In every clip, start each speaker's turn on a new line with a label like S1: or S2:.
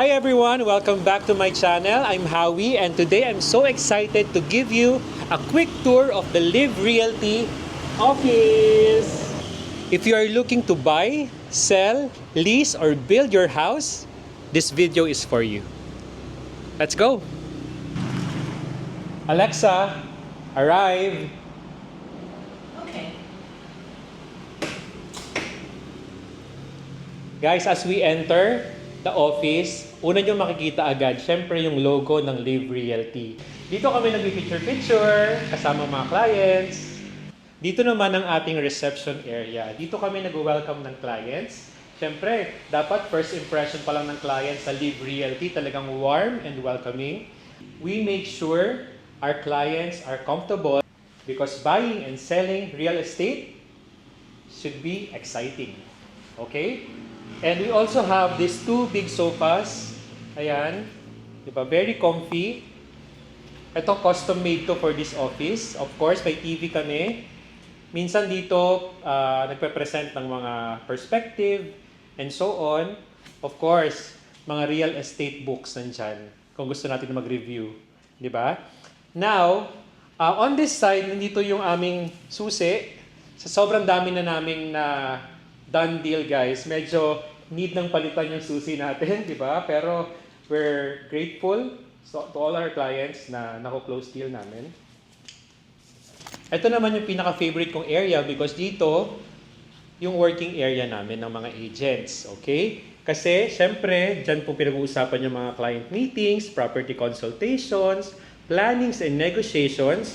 S1: Hi everyone! Welcome back to my channel. I'm Howie and today I'm so excited to give you a quick tour of the Live Realty office. If you are looking to buy, sell, lease, or build your house, this video is for you. Let's go! Alexa, arrive!
S2: Okay.
S1: Guys, as we enter the office, una nyo makikita agad, syempre yung logo ng Live Realty. Dito kami nag-picture-picture kasama mga clients. Dito naman ang ating reception area. Dito kami nag-welcome ng clients. Syempre, dapat first impression pa lang ng clients sa Live Realty, talagang warm and welcoming. We make sure our clients are comfortable because buying and selling real estate should be exciting. Okay? And we also have these two big sofas. Ayan. Diba? Very comfy. Ito, custom made to for this office. Of course, may TV kami. Minsan dito, nagpe-present ng mga perspective and so on. Of course, mga real estate books nandyan kung gusto natin mag-review. Diba? Now, on this side, nandito yung aming susi. Sa sobrang dami na naming na done deal, guys. Medyo need ng palitan yung susi natin, di ba? Pero we're grateful to all our clients na nako-close deal namin. Ito naman yung pinaka-favorite kong area because dito yung working area namin ng mga agents, okay? Kasi, syempre, dyan po pinag-uusapan yung mga client meetings, property consultations, plannings and negotiations.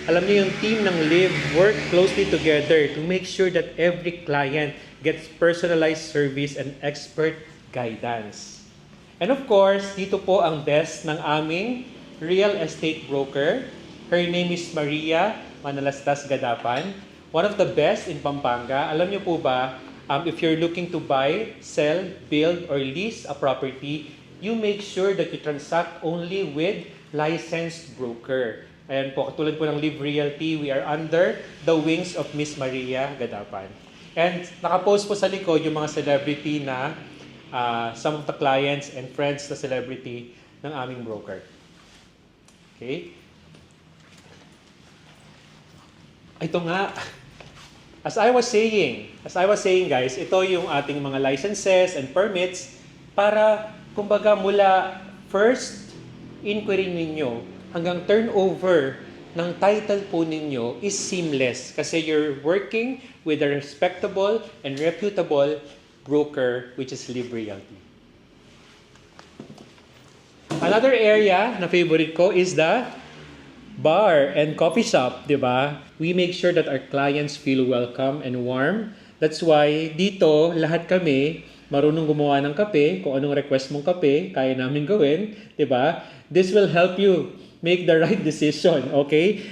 S1: Alam niyo yung team ng Live work closely together to make sure that every client gets personalized service and expert guidance. And of course, dito po ang desk ng aming real estate broker. Her name is Maria Manalastas Gadapan, one of the best in Pampanga. Alam niyo po ba, if you're looking to buy, sell, build, or lease a property, you make sure that you transact only with licensed broker. Ayan po, katulad po ng Live Realty, we are under the wings of Miss Maria Gadapan. And nakapost po sa likod yung mga celebrity na some of the clients and friends na celebrity ng aming broker. Okay? Ito nga, as I was saying guys, ito yung ating mga licenses and permits para kumbaga mula first inquiry ninyo hanggang turnover ng title po ninyo is seamless kasi you're working with a respectable and reputable broker which is Live Realty. Another area na favorite ko is the bar and coffee shop, di ba? We make sure that our clients feel welcome and warm. That's why dito lahat kami marunong gumawa ng kape, kung anong request mong kape, kaya namin gawin, di ba? This will help you make the right decision, okay?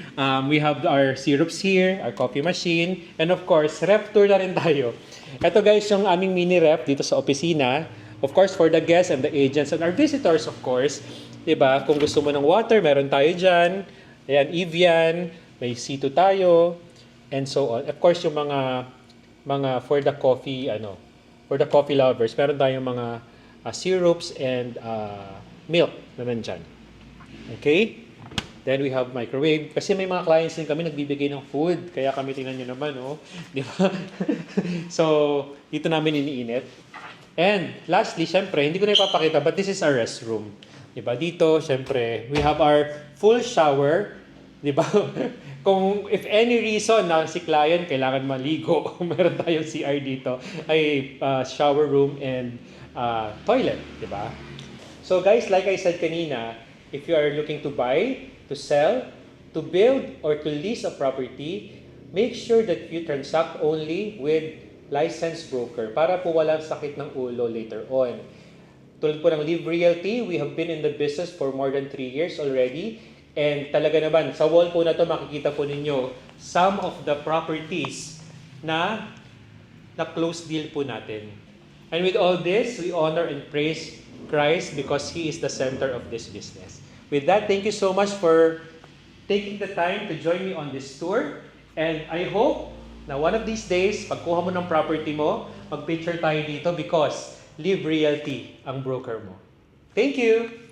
S1: We have our syrups here, our coffee machine, and of course, rep tour na rin tayo. Ito guys, yung aming mini rep dito sa opisina. Of course, for the guests and the agents and our visitors, of course. Diba? Kung gusto mo ng water, meron tayo dyan. Ayan, Evian, may C2 tayo, and so on. Of course, yung mga for the coffee, for the coffee lovers, meron tayong mga syrups and milk na nandyan. Okay? Then we have microwave. Kasi may mga clients din kami nagbibigay ng food. Kaya kami tingnan nyo naman, oh. Di ba? So, dito namin iniinit. And lastly, syempre, hindi ko na ipapakita, but this is our restroom. Di ba? Dito, syempre, we have our full shower. Di ba? Kung if any reason na si client kailangan maligo, meron tayong CR dito, ay shower room and toilet. Di ba? So guys, like I said kanina, if you are looking to buy, to sell, to build, or to lease a property, make sure that you transact only with licensed broker para po walang sakit ng ulo later on. Tulad po ng Live Realty, we have been in the business for more than 3 years already. And talaga naman, sa wall po na to makikita po ninyo some of the properties na close deal po natin. And with all this, we honor and praise Christ because He is the center of this business. With that, thank you so much for taking the time to join me on this tour. And I hope na one of these days, pagkuha mo ng property mo, mag-picture tayo dito because Live Realty ang broker mo. Thank you!